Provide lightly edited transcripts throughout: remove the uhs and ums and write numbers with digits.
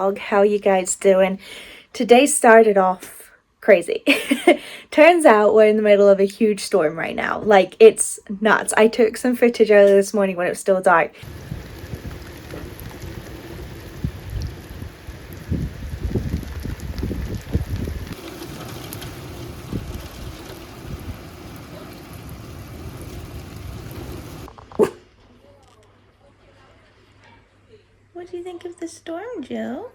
vlog. How you guys doing? Today started off crazy. Turns out we're in the middle of a huge storm right now. Like, it's nuts. I took some footage earlier this morning when it was still dark. What do you think of the storm, Joe?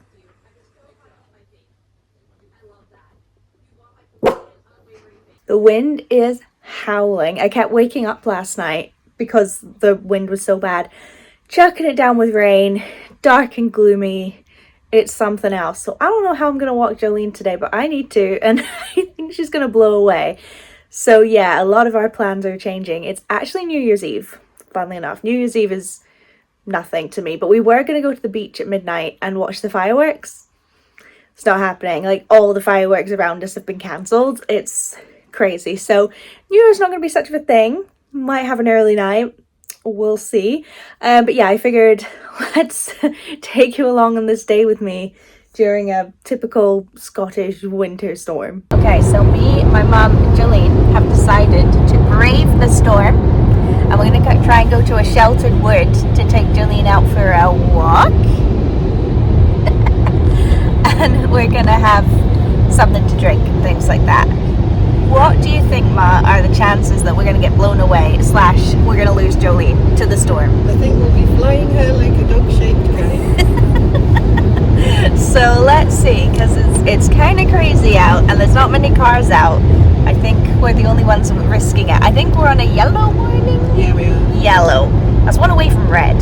The wind is howling. I kept waking up last night because the wind was so bad. Chucking it down with rain, dark and gloomy. It's something else. So I don't know how I'm going to walk Jolene today, but I need to. And I think she's going to blow away. So yeah, a lot of our plans are changing. It's actually New Year's Eve, funnily enough. New Year's Eve is nothing to me, but we were going to go to the beach at midnight and watch the fireworks. It's not happening. Like, all the fireworks around us have been cancelled. It's crazy. So New Year's not going to be such of a thing. Might have an early night. We'll see. But yeah, I figured let's take you along on this day with me during a typical Scottish winter storm. Okay, so me, my mum and Jolene have decided to brave the storm. And we're going to try and go to a sheltered wood to take Jolene out for a walk. And we're going to have something to drink and things like that. What do you think, Ma, are the chances that we're going to get blown away / we're going to lose Jolene to the storm? I think we'll be flying her like a dog-shaped kite. So let's see, because it's kind of crazy out and there's not many cars out. I think we're the only ones risking it. I think we're on a yellow warning. Yeah, we are. Yellow. That's one away from red.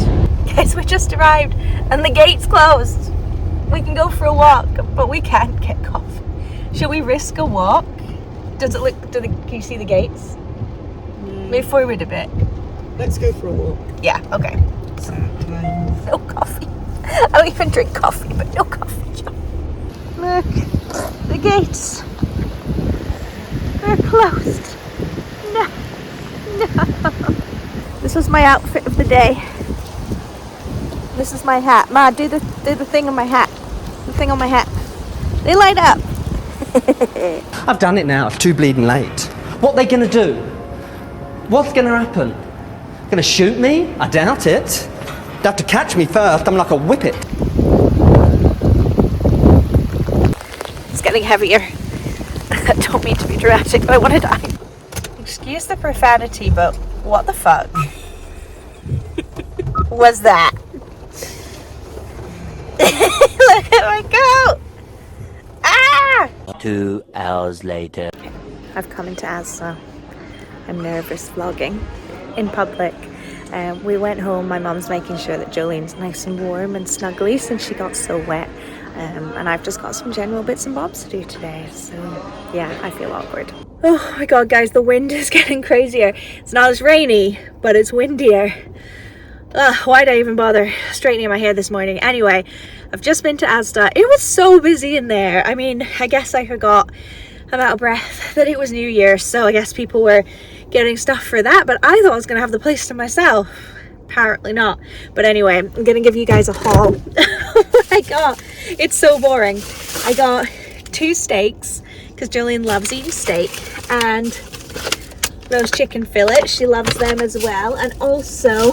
Guys, we just arrived and the gate's closed. We can go for a walk, but we can't get coffee. Should we risk a walk? Does it look, can you see the gates? Move forward a bit. Let's go for a walk. Yeah, okay. Sad times. No coffee. I don't even drink coffee, but no coffee. Look, the gates are closed. No. This was my outfit of the day. This is my hat. Ma, do the thing on my hat. The thing on my hat. They light up. I've done it now. It's too bleeding late. What are they going to do? What's going to happen? Going to shoot me? I doubt it. They have to catch me first. I'm like a whippet. It's getting heavier. I don't mean to be dramatic, but I want to die. Excuse the profanity, but what the fuck was that? Look at my coat! Ah! 2 hours later. I've come into Asda. I'm nervous vlogging in public. We went home. My mum's making sure that Jolene's nice and warm and snuggly since she got so wet. And I've just got some general bits and bobs to do today. So yeah, I feel awkward. Oh my god, guys, the wind is getting crazier. It's not as rainy, but it's windier. Why did I even bother straightening my hair this morning? Anyway, I've just been to Asda. It was so busy in there. I mean, I guess I forgot, I'm out of breath, that it was New Year, so I guess people were getting stuff for that, but I thought I was going to have the place to myself. Apparently not. But anyway, I'm going to give you guys a haul. What I got. It's so boring. I got 2 steaks, because Jolene loves eating steak, and those chicken fillets. She loves them as well, and also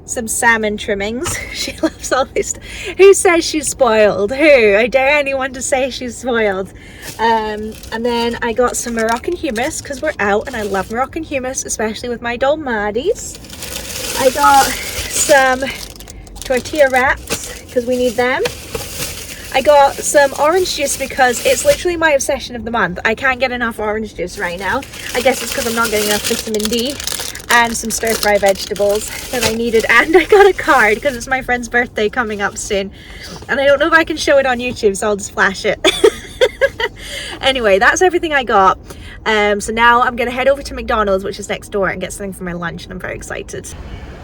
some salmon trimmings. She loves all this stuff. Who says she's spoiled? Who? I dare anyone to say she's spoiled. And then I got some Moroccan hummus because we're out and I love Moroccan hummus, especially with my dolmades. I got some tortilla wraps because we need them. I got some orange juice because it's literally my obsession of the month. I can't get enough orange juice right now. I guess it's because I'm not getting enough vitamin D. And some stir-fry vegetables that I needed, and I got a card because it's my friend's birthday coming up soon, and I don't know if I can show it on YouTube, so I'll just flash it. Anyway, that's everything I got. So now I'm gonna head over to McDonald's, which is next door, and get something for my lunch, and I'm very excited.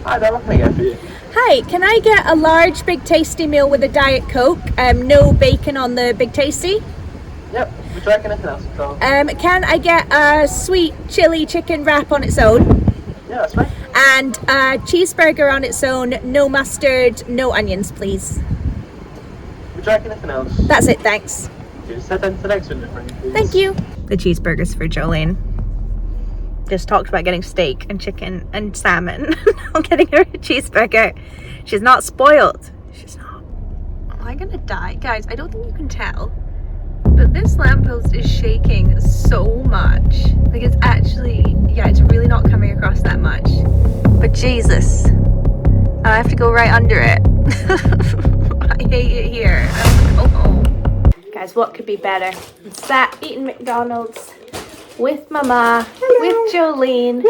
Hi there, what can I get for you? Hi, can I get a large Big Tasty meal with a Diet Coke? No bacon on the Big Tasty? Yep, would you like anything else at all? Can I get a sweet chili chicken wrap on its own? Yeah, that's fine. And a cheeseburger on its own, no mustard, no onions, please. Would you like anything else? That's it, thanks. Just head into the next window for me, please. Thank you. The cheeseburgers for Jolene. Just talked about getting steak and chicken and salmon. I'm getting her a cheeseburger. She's not spoiled. She's not. Am I gonna die? Guys, I don't think you can tell, but this lamppost is shaking so much. Like, it's actually, yeah, it's really not coming across that much. But Jesus, I have to go right under it. I hate it here. I want to go home. Guys, what could be better? I'm sat eating McDonald's with Mama, with Jolene,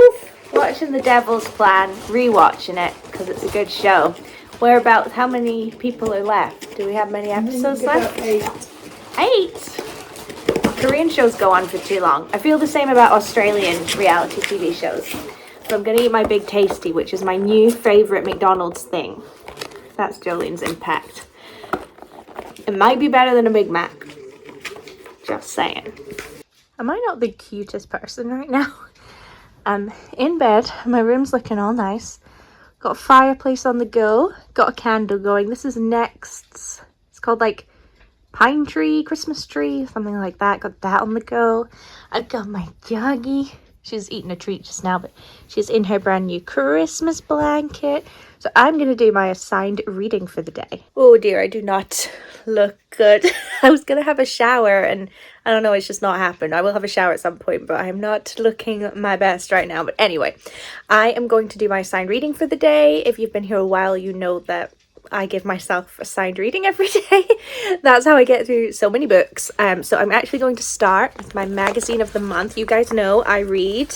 watching The Devil's Plan, rewatching it because it's a good show. Whereabouts, how many people are left? Do we have many episodes left? 8? Korean shows go on for too long. I feel the same about Australian reality TV shows. So I'm going to eat my Big Tasty, which is my new favourite McDonald's thing. That's Jolene's impact. It might be better than a Big Mac. Just saying. Am I not the cutest person right now? I'm in bed. My room's looking all nice. Got a fireplace on the go. Got a candle going. This is Next's. It's called like pine tree, Christmas tree, something like that. Got that on the go. I've got my doggy. She's eating a treat just now, but she's in her brand new Christmas blanket. So I'm going to do my assigned reading for the day. Oh dear, I do not look good. I was going to have a shower and I don't know, it's just not happened. I will have a shower at some point, but I'm not looking my best right now. But anyway, I am going to do my assigned reading for the day. If you've been here a while, you know that I give myself assigned reading every day. That's how I get through so many books. So I'm actually going to start with my magazine of the month. You guys know I read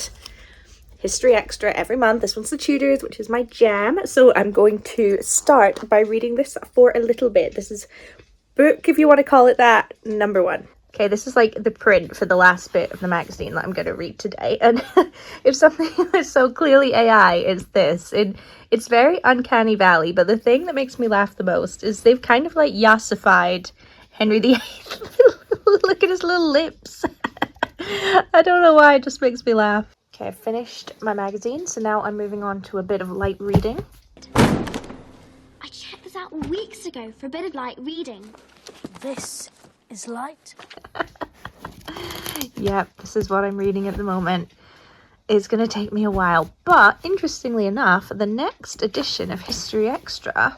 History Extra every month. This one's the Tudors, which is my jam. So I'm going to start by reading this for a little bit. This is book, if you want to call it that, number 1. Okay, this is like the print for the last bit of the magazine that I'm going to read today. And if something is so clearly AI, it's this. It's very uncanny valley, but the thing that makes me laugh the most is they've kind of like yassified Henry VIII. Look at his little lips. I don't know why, it just makes me laugh. Okay, I've finished my magazine, so now I'm moving on to a bit of light reading. I checked this out weeks ago for a bit of light reading. This is light. Yep, this is what I'm reading at the moment. It's going to take me a while, but interestingly enough, the next edition of History Extra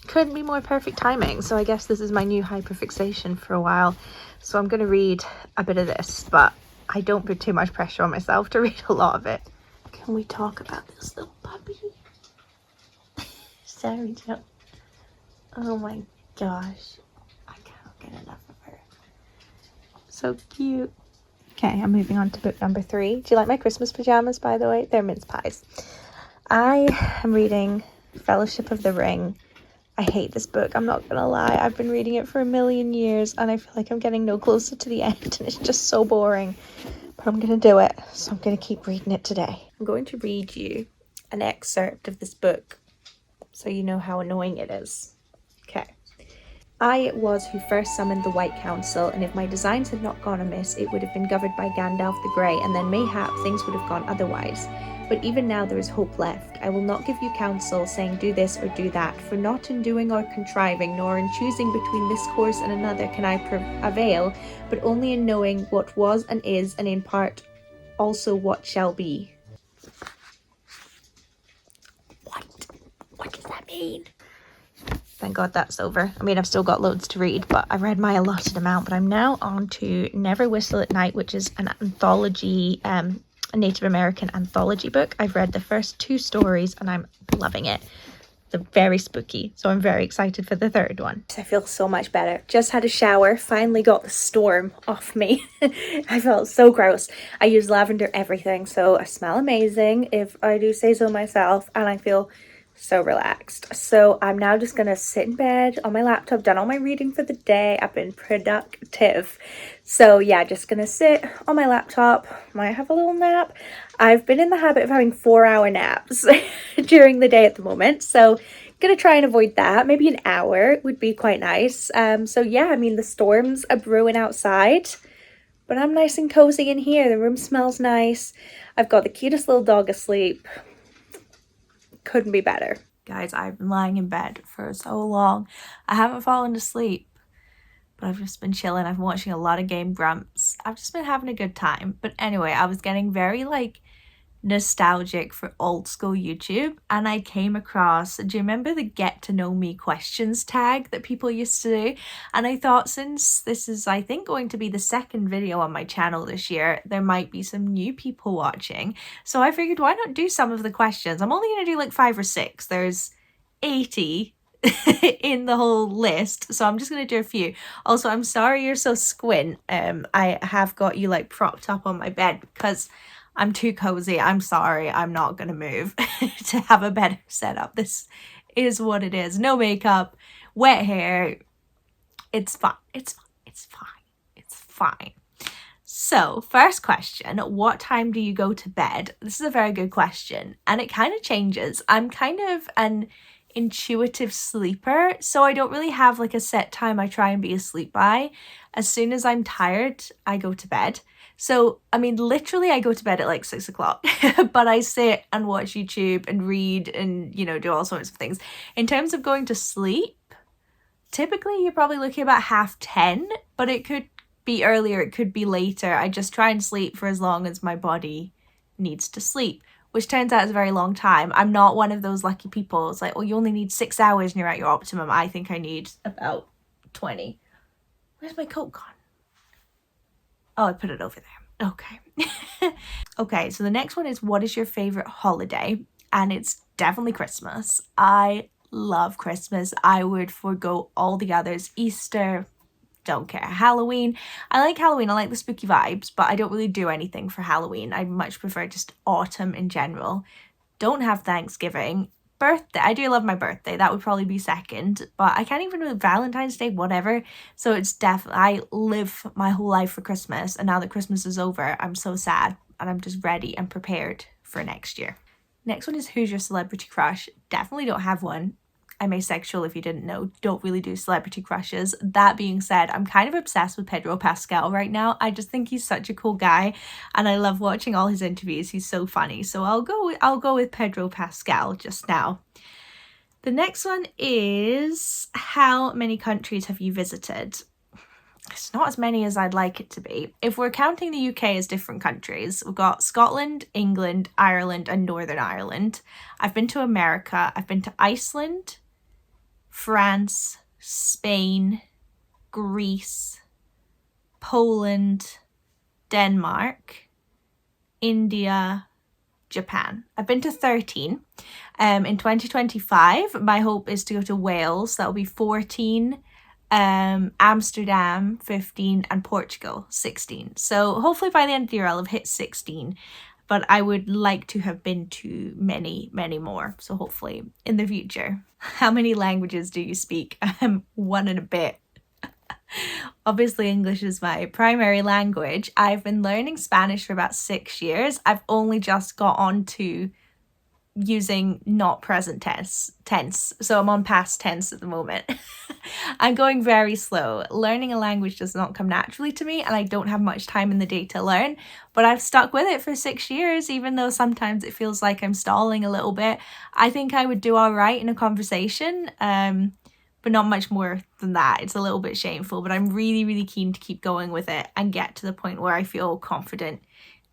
couldn't be more perfect timing. So I guess this is my new hyperfixation for a while. So I'm going to read a bit of this, but I don't put too much pressure on myself to read a lot of it. Can we talk about this little puppy? Sorry, Joe. Oh my gosh. I can't get enough of her. So cute. Okay, I'm moving on to book number 3. Do you like my Christmas pajamas, by the way? They're mince pies. I am reading Fellowship of the Ring. I hate this book, I'm not gonna lie. I've been reading it for a million years and I feel like I'm getting no closer to the end and it's just so boring. But I'm gonna do it, so I'm gonna keep reading it today. I'm going to read you an excerpt of this book so you know how annoying it is. Okay. I it was who first summoned the White Council, and if my designs had not gone amiss, it would have been governed by Gandalf the Grey, and then mayhap things would have gone otherwise. But even now there is hope left. I will not give you counsel, saying do this or do that, for not in doing or contriving, nor in choosing between this course and another can I avail, but only in knowing what was and is, and in part also what shall be. What does that mean? Thank God that's over. I mean, I've still got loads to read, but I read my allotted amount. But I'm now on to Never Whistle at Night, which is an anthology, a Native American anthology book. I've read the first 2 stories and I'm loving it. They're very spooky, so I'm very excited for the 3rd one. I feel so much better. Just had a shower, finally got the storm off me. I felt so gross. I use lavender everything, so I smell amazing, if I do say so myself, and I feel so relaxed. So I'm now just gonna sit in bed on my laptop, done all my reading for the day. I've been productive. So yeah, just gonna sit on my laptop, might have a little nap. I've been in the habit of having 4-hour naps during the day at the moment, so gonna try and avoid that. Maybe an hour would be quite nice. So yeah, I mean, the storms are brewing outside, but I'm nice and cozy in here. The room smells nice. I've got the cutest little dog asleep. Couldn't be better. Guys, I've been lying in bed for so long. I haven't fallen asleep, but I've just been chilling. I've been watching a lot of Game Grumps. I've just been having a good time. But anyway, I was getting very like nostalgic for old school YouTube, and I came across, do you remember the get to know me questions tag that people used to do? And I thought, since this is, I think, going to be the second video on my channel this year, there might be some new people watching, so I figured, why not do some of the questions? I'm only going to do like 5 or 6. There's 80 in the whole list, so I'm just going to do a few. Also, I'm sorry you're so squint. I have got you like propped up on my bed because I'm too cozy. I'm sorry, I'm not gonna move to have a better setup. This is what it is. No makeup, wet hair. It's fine. It's fine. It's fine. It's fine. So, first question, what time do you go to bed? This is a very good question, and it kind of changes. I'm kind of an intuitive sleeper, so I don't really have like a set time I try and be asleep by. As soon as I'm tired, I go to bed. So, I mean, literally I go to bed at like 6 o'clock, but I sit and watch YouTube and read and, you know, do all sorts of things. In terms of going to sleep, typically you're probably looking about 10:30, but it could be earlier, it could be later. I just try and sleep for as long as my body needs to sleep, which turns out is a very long time. I'm not one of those lucky people. It's like, oh, you only need 6 hours and you're at your optimum. I think I need about 20. Where's my coat gone? Oh, I put it over there. Okay. Okay, so the next one is, what is your favorite holiday? And it's definitely Christmas. I love Christmas. I would forgo all the others. Easter, don't care. Halloween, I like Halloween. I like the spooky vibes, but I don't really do anything for Halloween. I much prefer just autumn in general. Don't have Thanksgiving. Birthday, I do love my birthday. That would probably be second, but I can't even do Valentine's Day, whatever. So it's definitely, I live my whole life for Christmas, and now that Christmas is over, I'm so sad, and I'm just ready and prepared for next year. Next one is, who's your celebrity crush? Definitely don't have one. I'm asexual, if you didn't know. Don't really do celebrity crushes. That being said, I'm kind of obsessed with Pedro Pascal right now. I just think he's such a cool guy, and I love watching all his interviews. He's so funny. So I'll go with Pedro Pascal just now. The next one is, how many countries have you visited? It's not as many as I'd like it to be. If we're counting the UK as different countries, we've got Scotland, England, Ireland, and Northern Ireland. I've been to America. I've been to Iceland, France, Spain, Greece, Poland, Denmark, India, Japan. I've been to 13. In 2025, my hope is to go to Wales. That'll be 14. Amsterdam 15, and Portugal 16. So hopefully by the end of the year I'll have hit 16, but I would like to have been to many more, so hopefully in the future. How many languages do you speak? I'm 1 and a bit. Obviously English is my primary language. I've been learning Spanish for about 6 years. I've only just got on to using not present tense, so I'm on past tense at the moment. I'm going very slow. Learning a language does not come naturally to me, and I don't have much time in the day to learn, but I've stuck with it for 6 years, even though sometimes it feels like I'm stalling a little bit. I think I would do all right in a conversation, but not much more than that. It's a little bit shameful, but I'm really keen to keep going with it and get to the point where I feel confident,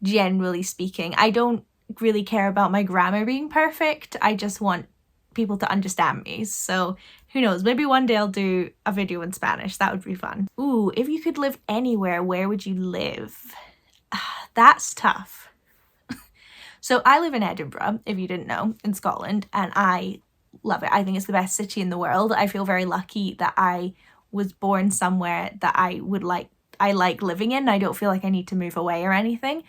generally speaking. I don't really care about my grammar being perfect. I just want people to understand me. So who knows, maybe one day I'll do a video in Spanish. That would be fun. Ooh, if you could live anywhere, where would you live? That's tough. So I live in Edinburgh, if you didn't know, in Scotland, and I love it. I think it's the best city in the world. I feel very lucky that I was born somewhere that I like living in. I don't feel like I need to move away or anything.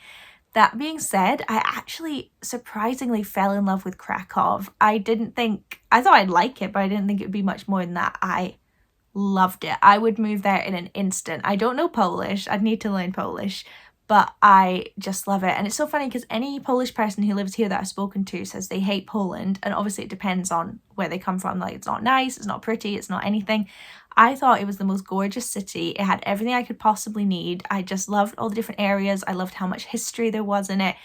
That being said, I actually surprisingly fell in love with Krakow. I thought I'd like it, but I didn't think it would be much more than that. I loved it. I would move there in an instant. I don't know Polish. I'd need to learn Polish, but I just love it. And it's so funny because any Polish person who lives here that I've spoken to says they hate Poland. And obviously it depends on where they come from. Like, it's not nice, it's not pretty, it's not anything. I thought it was the most gorgeous city. It had everything I could possibly need. I just loved all the different areas. I loved how much history there was in it.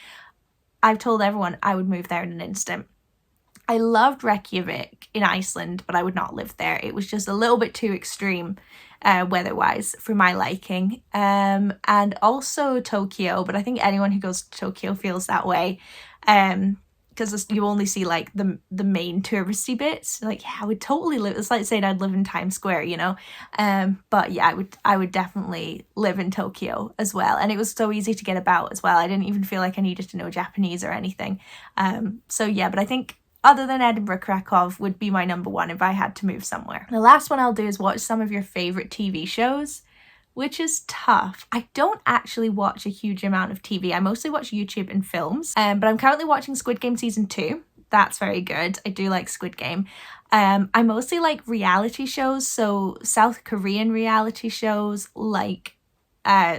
I've told everyone I would move there in an instant. I loved Reykjavik in Iceland, but I would not live there. It was just a little bit too extreme weather-wise for my liking. And also Tokyo, but I think anyone who goes to Tokyo feels that way. Because you only see like the main touristy bits. Like, yeah, I would totally live. It's like saying I'd live in Times Square, you know. But yeah, I would definitely live in Tokyo as well. And it was so easy to get about as well. I didn't even feel like I needed to know Japanese or anything. So yeah, but I think other than Edinburgh, Krakow would be my number one if I had to move somewhere. The last one I'll do is watch some of your favorite TV shows, which is tough. I don't actually watch a huge amount of TV. I mostly watch YouTube and films, but I'm currently watching Squid Game season 2. That's very good. I do like Squid Game. I mostly like reality shows, so South Korean reality shows like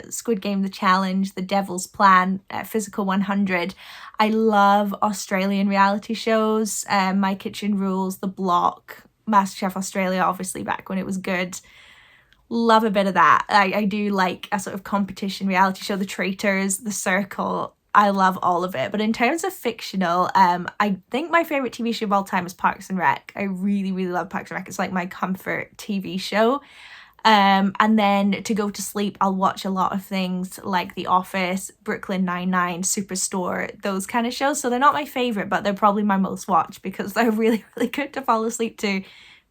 Squid Game, The Challenge, The Devil's Plan, Physical 100. I love Australian reality shows, My Kitchen Rules, The Block, MasterChef Australia, obviously back when it was good. Love a bit of that. I do like a sort of competition reality show, The Traitors, The Circle. I love all of it. But in terms of fictional, I think my favourite TV show of all time is Parks and Rec. I really, really love Parks and Rec. It's like my comfort TV show. And then to go to sleep, I'll watch a lot of things like The Office, Brooklyn Nine-Nine, Superstore, those kind of shows. So they're not my favourite, but they're probably my most watched because they're really, really good to fall asleep to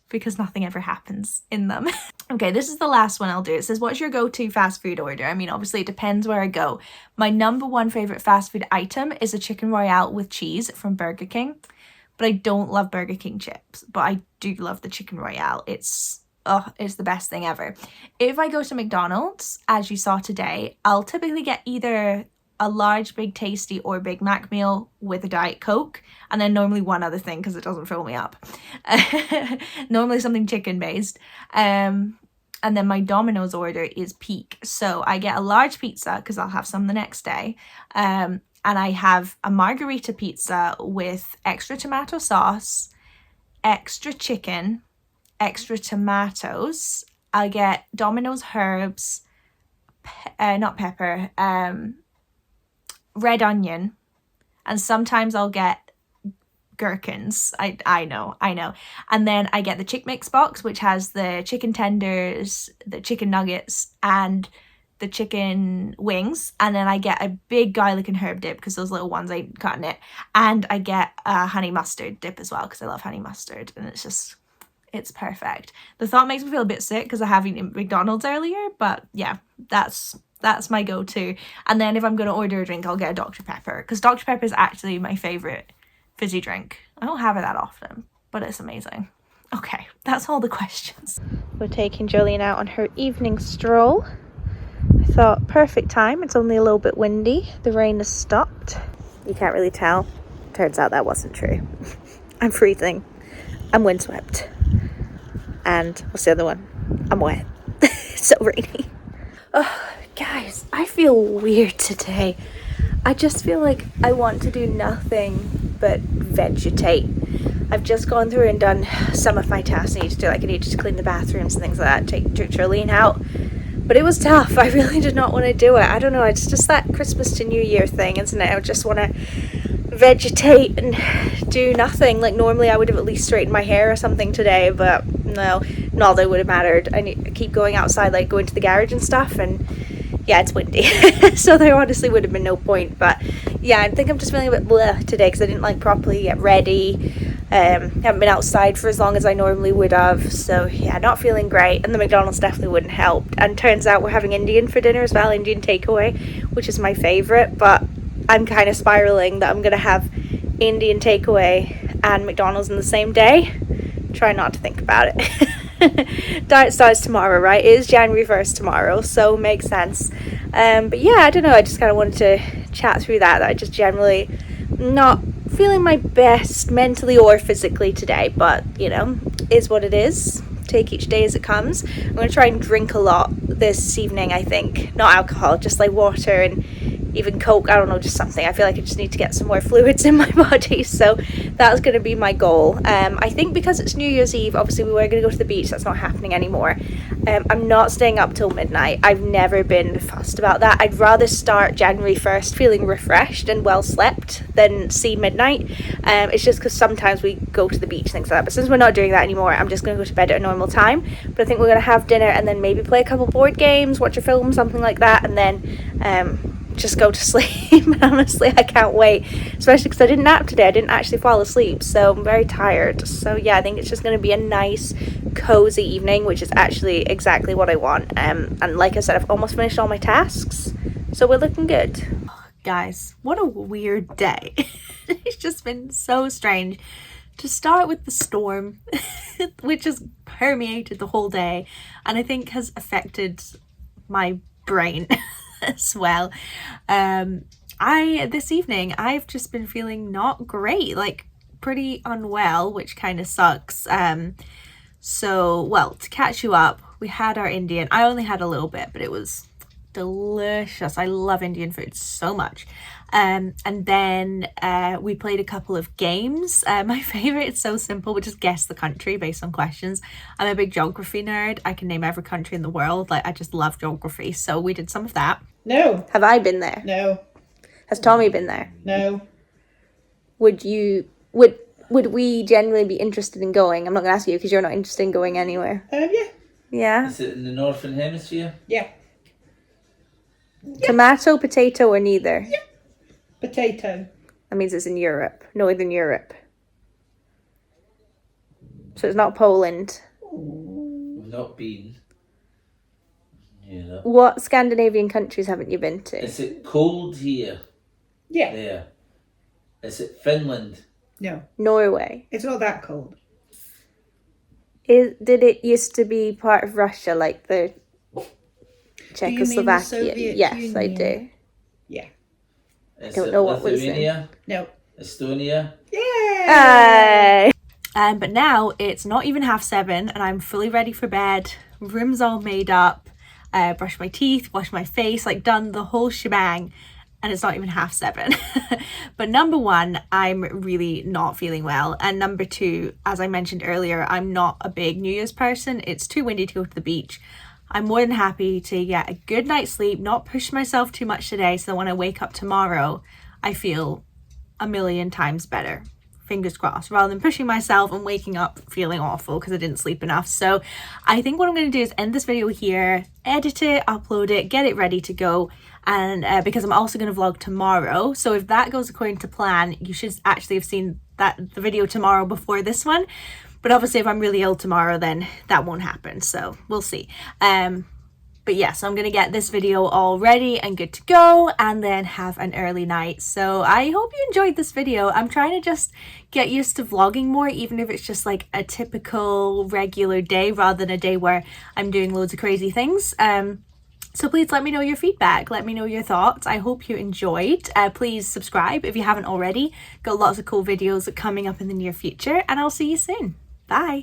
because nothing ever happens in them. Okay, this is the last one I'll do. It says, what's your go-to fast food order? I mean, obviously it depends where I go. My number one favourite fast food item is a chicken royale with cheese from Burger King. But I don't love Burger King chips, but I do love the chicken royale. It's the best thing ever. If I go to McDonald's, as you saw today, I'll typically get either a large Big Tasty or Big Mac meal with a Diet Coke, and then normally one other thing because it doesn't fill me up. Normally something chicken based. And then my Domino's order is peak. So I get a large pizza because I'll have some the next day. And I have a margarita pizza with extra tomato sauce, extra chicken, extra tomatoes. I'll get Domino's herbs, not pepper, red onion, and sometimes I'll get gherkins. I know. And then I get the Chick Mix box, which has the chicken tenders, the chicken nuggets, and the chicken wings. And then I get a big garlic and herb dip because those little ones ain't cutting it. And I get a honey mustard dip as well because I love honey mustard, and it's perfect. The thought makes me feel a bit sick because I have eaten McDonald's earlier, but yeah, that's my go-to. And then if I'm going to order a drink, I'll get a Dr. Pepper because Dr. Pepper is actually my favourite fizzy drink. I don't have it that often, but it's amazing. Okay, that's all the questions. We're taking Jolene out on her evening stroll. I thought, perfect time. It's only a little bit windy. The rain has stopped. You can't really tell. Turns out that wasn't true. I'm freezing. I'm windswept. And what's the other one? I'm wet. It's so rainy. Oh, guys, I feel weird today. I just feel like I want to do nothing but vegetate. I've just gone through and done some of my tasks I need to do. Like I needed to clean the bathrooms and things like that, took Jolene out. But it was tough. I really did not want to do it. I don't know, it's just that Christmas to New Year thing, isn't it? I just want to vegetate and do nothing. Like normally I would have at least straightened my hair or something today, but no, not that it would have mattered. I keep going outside, like going to the garage and stuff, and yeah, it's windy. So there honestly would have been no point. But yeah, I think I'm just feeling a bit bleh today because I didn't like properly get ready. Haven't been outside for as long as I normally would have, so yeah, not feeling great. And the McDonald's definitely wouldn't help. And turns out we're having Indian for dinner as well, Indian takeaway, which is my favourite, but I'm kind of spiraling that I'm going to have Indian takeaway and McDonald's in the same day. Try not to think about it. Diet starts tomorrow, right? It is January 1st tomorrow, so makes sense. But yeah, I don't know, I just kind of wanted to chat through that I just generally not feeling my best mentally or physically today, but you know, is what it is. Take each day as it comes. I'm going to try and drink a lot this evening, I think. Not alcohol, just like water and even Coke, I don't know, just something. I feel like I just need to get some more fluids in my body, so That's going to be my goal. I think because it's New Year's Eve, obviously we were going to go to the beach. That's not happening anymore. I'm not staying up till midnight. I've never been fussed about that. I'd rather start January 1st feeling refreshed and well slept than see midnight. It's just because sometimes we go to the beach, things like that. But since we're not doing that anymore, I'm just going to go to bed at a normal time. But I think we're going to have dinner and then maybe play a couple board games, watch a film, something like that, and then just go to sleep. Honestly, I can't wait, especially because I didn't nap today. I didn't actually fall asleep, so I'm very tired. So yeah, I think it's just going to be a nice cozy evening, which is actually exactly what I want. And like I said, I've almost finished all my tasks, so we're looking good. Guys, what a weird day. It's just been so strange. To start with the storm, which has permeated the whole day and I think has affected my brain as well. This evening I've just been feeling not great, like pretty unwell, which kind of sucks. So well, to catch you up, we had our Indian. I only had a little bit, but it was delicious. I love Indian food so much. And then we played a couple of games. My favorite is so simple, which is guess the country based on questions. I'm a big geography nerd. I can name every country in the world. Like, I just love geography, so we did some of that. No. Have I been there? No. Has Tommy been there? No. Would we genuinely be interested in going? I'm not gonna ask you because you're not interested in going anywhere. Yeah. Yeah. Is it in the Northern Hemisphere? Yeah. Tomato, potato, or neither? Yeah. Potato. That means it's in Europe, Northern Europe. So it's not Poland. We've not been. Yeah. What Scandinavian countries haven't you been to? Is it cold here? Yeah. There. Is it Finland? No. Norway. It's not that cold. Did it used to be part of Russia, like the Czechoslovakia? Soviet Yes, Union? I do. Yeah. Is Don't it know what was in. Lithuania? No. Estonia? Yeah. But now it's not even 7:30 and I'm fully ready for bed. Room's all made up. Brushed my teeth, washed my face, like done the whole shebang. And it's not even 7:30. But number one, I'm really not feeling well. And number two, as I mentioned earlier, I'm not a big New Year's person. It's too windy to go to the beach. I'm more than happy to get a good night's sleep, not push myself too much today, so that when I wake up tomorrow, I feel a million times better. Fingers crossed, rather than pushing myself and waking up feeling awful because I didn't sleep enough. So I think what I'm going to do is end this video here, edit it, upload it, get it ready to go. And because I'm also going to vlog tomorrow, so if that goes according to plan, you should actually have seen the video tomorrow before this one. But obviously if I'm really ill tomorrow, then that won't happen, so we'll see. But yeah, so I'm gonna get this video all ready and good to go and then have an early night. So I hope you enjoyed this video. I'm trying to just get used to vlogging more, even if it's just like a typical regular day rather than a day where I'm doing loads of crazy things. So please let me know your feedback, let me know your thoughts. I hope you enjoyed. Please subscribe if you haven't already. Got lots of cool videos coming up in the near future, and I'll see you soon. Bye.